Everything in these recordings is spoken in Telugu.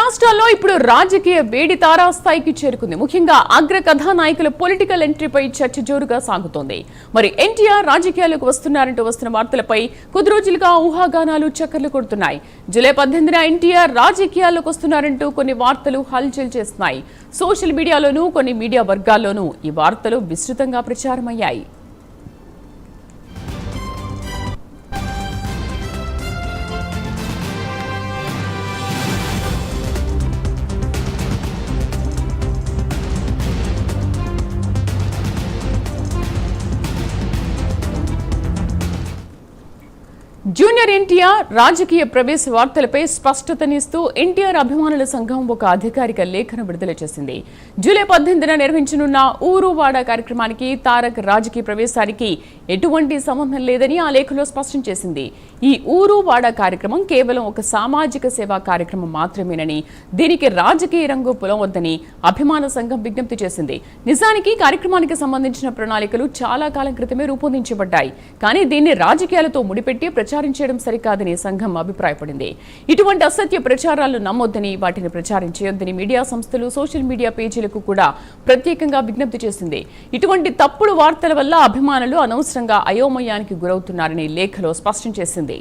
రాష్ట్రాల్లో ఇప్పుడు రాజకీయ వేడి తారాస్థాయికి చేరుకుంది. ముఖ్యంగా అగ్ర కథానాయకుల పొలిటికల్ ఎంట్రీపై చర్చ జోరుగా సాగుతోంది. మరి ఎన్టీఆర్ రాజకీయాలకు వస్తున్నారంటూ వస్తున్న వార్తలపై కొద్ది రోజులుగా ఊహాగానాలు చక్కర్లు కొడుతున్నాయి. జూలై 18న ఎన్టీఆర్ రాజకీయాల్లోకి వస్తున్నారంటూ కొన్ని వార్తలు హల్చల్ చేస్తున్నాయి. సోషల్ మీడియాలోనూ కొన్ని మీడియా వర్గాల్లోనూ ఈ వార్తలు విస్తృతంగా ప్రచారమయ్యాయి. జూనియర్ ఎన్టీఆర్ రాజకీయ ప్రవేశ వార్తలపై స్పష్టతనిస్తూ ఎన్టీఆర్ అభిమానుల సంఘం ఒక అధికారిక లేఖను విడుదల చేసింది. జూలై 18న నిర్వహించనున్న ఊరువాడ కార్యక్రమానికి తారక్ రాజకీయ ప్రవేశానికి ఎటువంటి సంబంధం లేదని ఆ లేఖలో స్పష్టం చేసింది. ఈ ఊరువాడ కార్యక్రమం కేవలం ఒక సామాజిక సేవా కార్యక్రమం మాత్రమేనని, దీనికి రాజకీయ రంగు పొలవద్దని అభిమాన సంఘం విజ్ఞప్తి చేసింది. నిజానికి కార్యక్రమానికి సంబంధించిన ప్రణాళికలు చాలా కాలం క్రితమే రూపొందించబడ్డాయి. కానీ దీన్ని రాజకీయాలతో ముడిపెట్టి ప్రచారించడం సరికాదని సంఘం అభిప్రాయపడింది. ఇటువంటి అసత్య ప్రచారాలను నమ్మొద్దని, వాటిని ప్రచారం చేయొద్దని మీడియా సంస్థలు, సోషల్ మీడియా పేజీలకు కూడా ప్రత్యేకంగా విజ్ఞప్తి చేసింది. ఇటువంటి తప్పుడు వార్తల వల్ల అభిమానులు అనవసరంగా అయోమయానికి గురవుతున్నారని లేఖలో స్పష్టం చేసింది.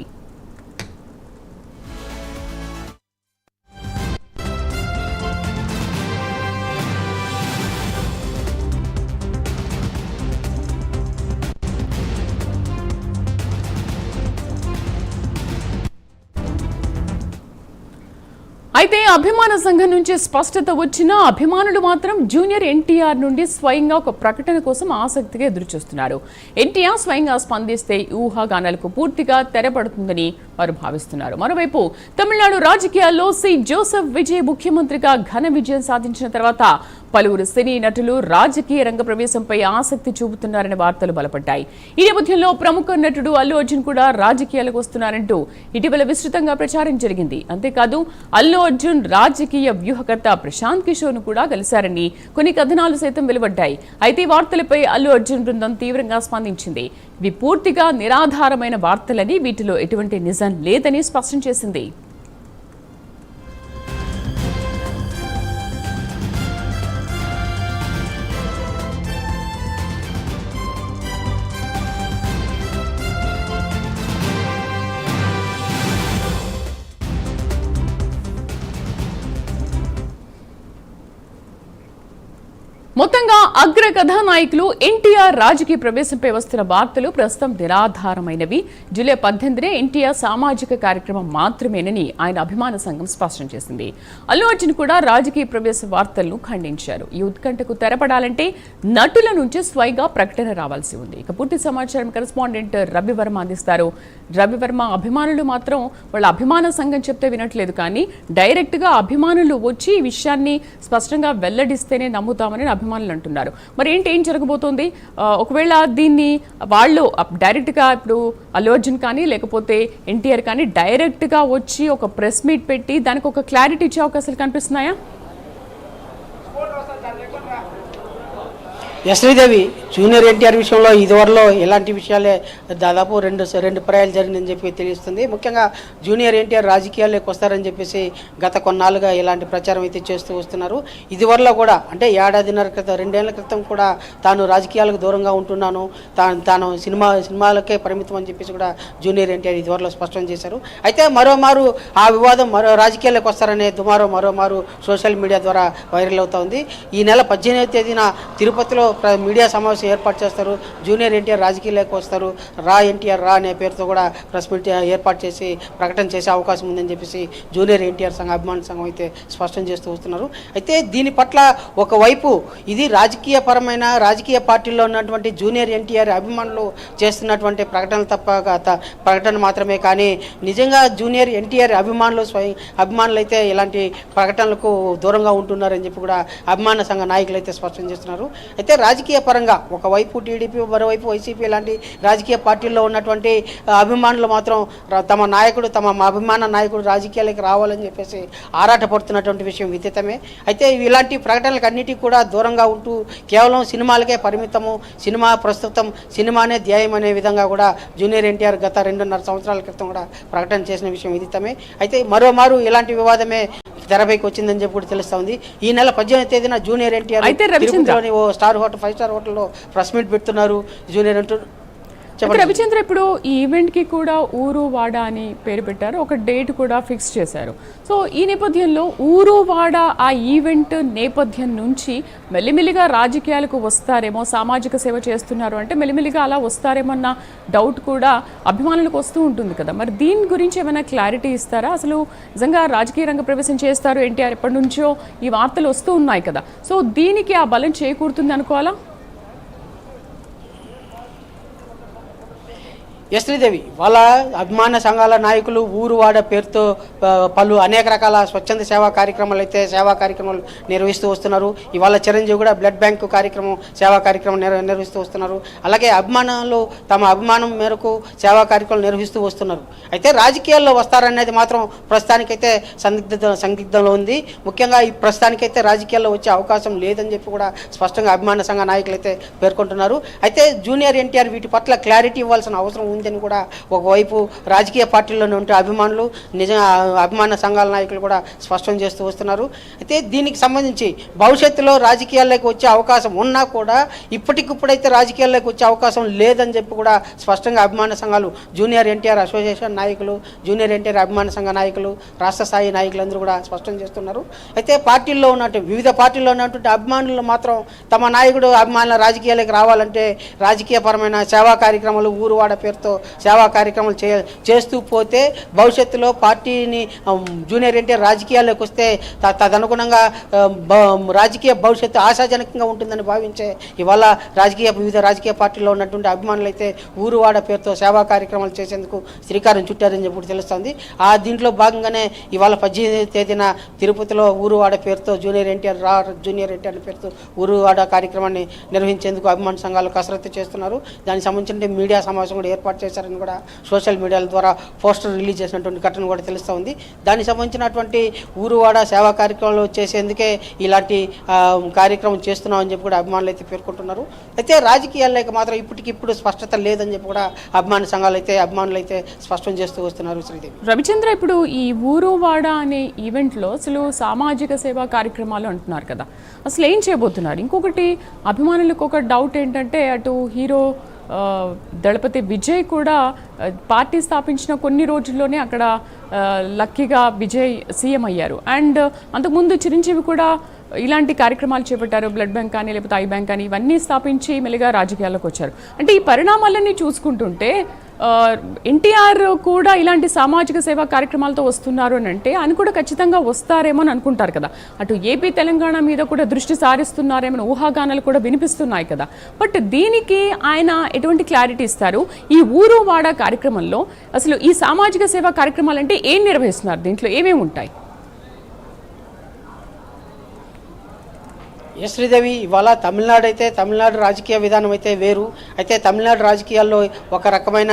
అయితే అభిమాన సంఘం నుంచి స్పష్టత వచ్చినా అభిమానులు మాత్రం జూనియర్ ఎన్టీఆర్ నుండి స్వయంగా ఒక ప్రకటన కోసం ఆసక్తిగా ఎదురుచూస్తున్నారు. ఎన్టీఆర్ స్వయంగా స్పందిస్తే ఊహాగానాలకు పూర్తిగా తెరపడుతుందని వారు భావిస్తున్నారు. మరోవైపు తమిళనాడు రాజకీయాల్లో సి జోసెఫ్ విజయ్ ముఖ్యమంత్రిగా ఘన విజయం సాధించిన తర్వాత పలువురు సినీ నటులు రాజకీయ రంగ ప్రవేశంపై ఆసక్తి చూపుతున్నారనే వార్తలు బలపడ్డాయి. ఈ నేపథ్యంలో ప్రముఖ నటుడు అల్లు అర్జున్ కూడా రాజకీయాలకు వస్తున్నారంటూ ఇటీవల విస్తృతంగా ప్రచారం జరిగింది. అంతేకాదు అల్లు అర్జున్ రాజకీయ వ్యూహకర్త ప్రశాంత్ కిషోర్ ను కూడా కలిశారని కొన్ని కథనాలు సైతం వెలువడ్డాయి. అయితే ఈ వార్తలపై అల్లు అర్జున్ బృందం తీవ్రంగా స్పందించింది. ఇవి పూర్తిగా నిరాధారమైన వార్తలని, వీటిలో ఎటువంటి నిజం లేదని స్పష్టం చేసింది. మొత్తంగా అగ్ర కథానాయకులు ఎన్టీఆర్ రాజకీయ ప్రవేశంపై వస్తున్న వార్తలు ప్రస్తుతం నిరాధారమైనవి. జూలై 18నే ఎన్టీఆర్ సామాజిక కార్యక్రమం మాత్రమేనని ఆయన అభిమాన సంఘం స్పష్టం చేసింది. అల్లు అర్జున్ కూడా రాజకీయ ప్రవేశ వార్తలను ఖండించారు. ఈ ఉత్కంఠకు తెరపడాలంటే నటుల నుంచి స్వయంగా ప్రకటన రావాల్సి ఉంది. ఇక పూర్తి సమాచారం కరెస్పాండెంట్ రవివర్మ అందిస్తారు. రవివర్మ, అభిమానులు మాత్రం వాళ్ళ అభిమాన సంఘం చెప్తే వినట్లేదు, కానీ డైరెక్ట్ గా అభిమానులు వచ్చి ఈ విషయాన్ని స్పష్టంగా వెల్లడిస్తేనే నమ్ముతామని అభిమానులు అంటున్నారు. మరి ఏం జరగబోతోంది? ఒకవేళ దీన్ని వాళ్ళు డైరెక్ట్ గా ఇప్పుడు అల్లు అర్జున్ కానీ లేకపోతే ఎన్టీఆర్ కానీ డైరెక్ట్ గా వచ్చి ఒక ప్రెస్ మీట్ పెట్టి దానికి ఒక క్లారిటీ ఇచ్చే అవకాశాలు కనిపిస్తున్నాయా? శ్రీదేవి, జూనియర్ ఎన్టీఆర్ విషయంలో ఇదివరలో ఇలాంటి విషయాలే దాదాపు రెండు పర్యాలు జరిగిందని చెప్పి తెలుస్తుంది. ముఖ్యంగా జూనియర్ ఎన్టీఆర్ రాజకీయాల్లోకి వస్తారని చెప్పేసి గత కొన్నాళ్ళుగా ఇలాంటి ప్రచారం అయితే చేస్తూ వస్తున్నారు. ఇదివరలో కూడా అంటే ఏడాదిన్నర క్రితం, 2 ఏళ్ల క్రితం కూడా తాను రాజకీయాలకు దూరంగా ఉంటున్నాను, తాను సినిమాలకే పరిమితం అని చెప్పేసి కూడా జూనియర్ ఎన్టీఆర్ ఇదివరలో స్పష్టం చేశారు. అయితే మరోమారు ఆ వివాదం రాజకీయాల్లోకి వస్తారనే దుమారం మరోమారు సోషల్ మీడియా ద్వారా వైరల్ అవుతా ఉంది. ఈ నెల 18వ తేదీన తిరుపతిలో మీడియా సమావేశం ఏర్పాటు చేస్తారు. జూనియర్ ఎన్టీఆర్ రాజకీయాలకు వస్తారు, రా ఎన్టీఆర్ రా అనే పేరుతో కూడా ప్రెస్ మీట్ ఏర్పాటు చేసి ప్రకటన చేసే అవకాశం ఉందని చెప్పేసి జూనియర్ ఎన్టీఆర్ సంఘం, అభిమాన సంఘం అయితే స్పష్టం చేస్తూ వస్తున్నారు. అయితే దీని పట్ల ఒకవైపు ఇది రాజకీయపరమైన రాజకీయ పార్టీల్లో ఉన్నటువంటి జూనియర్ ఎన్టీఆర్ అభిమానులు చేస్తున్నటువంటి ప్రకటనలు ప్రకటన మాత్రమే, కానీ నిజంగా జూనియర్ ఎన్టీఆర్ అభిమానులు అయితే ఇలాంటి ప్రకటనలకు దూరంగా ఉంటున్నారని చెప్పి కూడా అభిమాన సంఘ నాయకులు అయితే స్పష్టం చేస్తున్నారు. అయితే రాజకీయ పరంగా ఒకవైపు టీడీపీ, మరోవైపు వైసీపీ లాంటి రాజకీయ పార్టీల్లో ఉన్నటువంటి అభిమానులు మాత్రం తమ అభిమాన నాయకుడు రాజకీయాలకు రావాలని చెప్పేసి ఆరాటపడుతున్నటువంటి విషయం విదితమే. అయితే ఇలాంటి ప్రకటనలకు అన్నిటికీ కూడా దూరంగా ఉంటూ కేవలం సినిమాలకే పరిమితము, ప్రస్తుతం సినిమానే ధ్యేయం అనే విధంగా కూడా జూనియర్ ఎన్టీఆర్ గత 2.5 సంవత్సరాల క్రితం కూడా ప్రకటన చేసిన విషయం విదితమే. అయితే మరోమారు ఇలాంటి వివాదమే తెరపైకి వచ్చిందని చెప్పి కూడా తెలుస్తా ఉంది. ఈ నెల 18వ తేదీన జూనియర్ ఎన్టీఆర్ అయితే రవిచంద్ర తిరుపతిలోని ఓ స్టార్ హోటల్ 5 స్టార్ హోటల్లో ప్రెస్ మీట్ పెడుతున్నారు. జూనియర్ ఎన్టీఆర్ రవిచంద్ర ఇప్పుడు ఈ ఈవెంట్కి కూడా ఊరు వాడ అని పేరు పెట్టారు, ఒక డేట్ కూడా ఫిక్స్ చేశారు. సో ఈ నేపథ్యంలో ఊరు వాడ ఆ ఈవెంట్ నేపథ్యం నుంచి మెల్లిమెల్లిగా రాజకీయాలకు వస్తారేమో, సామాజిక సేవ చేస్తున్నారు అంటే మెల్లిమెల్లిగా అలా వస్తారేమో అన్న డౌట్ కూడా అభిమానులకు వస్తూ ఉంటుంది కదా. మరి దీని గురించి ఏమైనా క్లారిటీ ఇస్తారా? అసలు నిజంగా రాజకీయ రంగ ప్రవేశం చేస్తారు ఎన్టీఆర్, ఎప్పటి నుంచో ఈ వార్తలు వస్తూ ఉన్నాయి కదా. సో దీనికి ఆ బలం చేకూరుతుంది అనుకోవాలా? శ్రీదేవి వాళ్ళ అభిమాన సంఘాల నాయకులు ఊరువాడ పేరుతో పలు అనేక రకాల స్వచ్ఛంద సేవా కార్యక్రమాలు నిర్వహిస్తూ వస్తున్నారు. ఇవాళ చిరంజీవి కూడా బ్లడ్ బ్యాంకు సేవా కార్యక్రమం నిర్వహిస్తూ వస్తున్నారు. అలాగే అభిమానులు తమ అభిమానం మేరకు సేవా కార్యక్రమాలు నిర్వహిస్తూ వస్తున్నారు. అయితే రాజకీయాల్లో వస్తారనేది మాత్రం ప్రస్తుతానికైతే సందిగ్ధంలో ఉంది. ముఖ్యంగా ఈ ప్రస్తుతానికైతే రాజకీయాల్లో వచ్చే అవకాశం లేదని చెప్పి కూడా స్పష్టంగా అభిమాన సంఘ నాయకులు అయితే పేర్కొంటున్నారు. అయితే జూనియర్ ఎన్టీఆర్ వీటి పట్ల క్లారిటీ ఇవ్వాల్సిన అవసరం ఉందని కూడా ఒకవైపు రాజకీయ పార్టీల్లోనే ఉంటే అభిమానులు అభిమాన సంఘాల నాయకులు కూడా స్పష్టం చేస్తూ వస్తున్నారు. అయితే దీనికి సంబంధించి భవిష్యత్తులో రాజకీయాల్లోకి వచ్చే అవకాశం ఉన్నా కూడా ఇప్పటికిప్పుడైతే రాజకీయాల్లోకి వచ్చే అవకాశం లేదని చెప్పి కూడా స్పష్టంగా అభిమాన సంఘాలు, జూనియర్ ఎన్టీఆర్ అసోసియేషన్ నాయకులు, జూనియర్ ఎన్టీఆర్ అభిమాన సంఘ నాయకులు, రాష్ట్ర స్థాయి నాయకులందరూ కూడా స్పష్టం చేస్తున్నారు. అయితే వివిధ పార్టీల్లో ఉన్నటువంటి అభిమానులు మాత్రం తమ నాయకుడు అభిమానుల రాజకీయాలకు రావాలంటే రాజకీయపరమైన సేవా కార్యక్రమాలు ఊరువాడ పేరుతో సేవా కార్యక్రమాలు చేస్తూ పోతే భవిష్యత్తులో పార్టీని జూనియర్ ఎన్టీఆర్ రాజకీయాల్లోకి వస్తే తదనుగుణంగా రాజకీయ భవిష్యత్తు ఆశాజనకంగా ఉంటుందని భావించే ఇవాళ వివిధ రాజకీయ పార్టీల్లో ఉన్నటువంటి అభిమానులు అయితే ఊరువాడ పేరుతో సేవా కార్యక్రమాలు చేసేందుకు శ్రీకారం చుట్టారని చెప్పి తెలుస్తోంది. దీంట్లో భాగంగానే ఇవాళ 18వ తేదీన తిరుపతిలో ఊరువాడ పేరుతో జూనియర్ ఎన్టీఆర్ పేరుతో ఊరువాడ కార్యక్రమాన్ని నిర్వహించేందుకు అభిమాన సంఘాలు కసరత్తు చేస్తున్నారు. దానికి సంబంధించిన మీడియా సమావేశం కూడా ఏర్పాటు చేశారని కూడా సోషల్ మీడియాల ద్వారా పోస్టర్ రిలీజ్ చేసినటువంటి ఘటన కూడా తెలుస్తూ ఉంది. దానికి సంబంధించినటువంటి ఊరువాడ సేవా కార్యక్రమాలు చేసేందుకే ఇలాంటి కార్యక్రమం చేస్తున్నామని చెప్పి కూడా అభిమానులు అయితే పేర్కొంటున్నారు. అయితే రాజకీయాల్లోకి మాత్రం ఇప్పటికిప్పుడు స్పష్టత లేదని చెప్పి కూడా అభిమానులు అయితే స్పష్టం చేస్తూ వస్తున్నారు. శ్రీదేవి రవిచంద్ర, ఇప్పుడు ఈ ఊరువాడ అనే ఈవెంట్లో అసలు సామాజిక సేవా కార్యక్రమాలు అంటున్నారు కదా, అసలు ఏం చేయబోతున్నారు? ఇంకొకటి అభిమానులకు ఒక డౌట్ ఏంటంటే అటు హీరో దళపతి విజయ్ కూడా పార్టీ స్థాపించిన కొన్ని రోజుల్లోనే అక్కడ లక్కీగా విజయ్ సీఎం అయ్యారు. అండ్ అంతకుముందు చిరంజీవి కూడా ఇలాంటి కార్యక్రమాలు చేపట్టారు, బ్లడ్ బ్యాంక్ కానీ లేకపోతే ఐ బ్యాంక్ కానీ ఇవన్నీ స్థాపించి మెల్లిగా రాజకీయాల్లోకి వచ్చారు. అంటే ఈ పరిణామాలన్నీ చూసుకుంటుంటే ఎన్టీఆర్ కూడా ఇలాంటి సామాజిక సేవా కార్యక్రమాలతో వస్తున్నారు అని అంటే ఆయన కూడా ఖచ్చితంగా వస్తారేమో అని అనుకుంటారు కదా. అటు ఏపీ తెలంగాణ మీద కూడా దృష్టి సారిస్తున్నారేమో ఊహాగానాలు కూడా వినిపిస్తున్నాయి కదా. బట్ దీనికి ఆయన ఎటువంటి క్లారిటీ ఇస్తారు? ఈ ఊరు వాడ కార్యక్రమంలో అసలు ఈ సామాజిక సేవా కార్యక్రమాలు అంటే ఏం నిర్వహిస్తున్నారు, దీంట్లో ఏమేమి ఉంటాయి? శ్రీదేవి ఇవాళ తమిళనాడు రాజకీయ విధానం అయితే వేరు. అయితే తమిళనాడు రాజకీయాల్లో ఒక రకమైన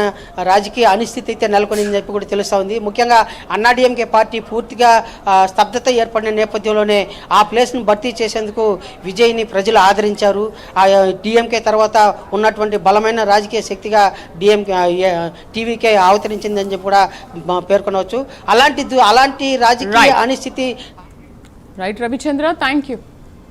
రాజకీయ అనిశ్చితి అయితే నెలకొనిందని చెప్పి కూడా తెలుస్తూ ఉంది. ముఖ్యంగా అన్నాడీఎంకే పార్టీ పూర్తిగా స్తబ్దత ఏర్పడిన నేపథ్యంలోనే ఆ ప్లేస్ను భర్తీ చేసేందుకు విజయ్ని ప్రజలు ఆదరించారు. డిఎంకే తర్వాత ఉన్నటువంటి బలమైన రాజకీయ శక్తిగా టీవీకే అవతరించిందని చెప్పి కూడా పేర్కొనవచ్చు. అలాంటి రాజకీయ అనిశ్చితి. Right Ravichandra, thank you.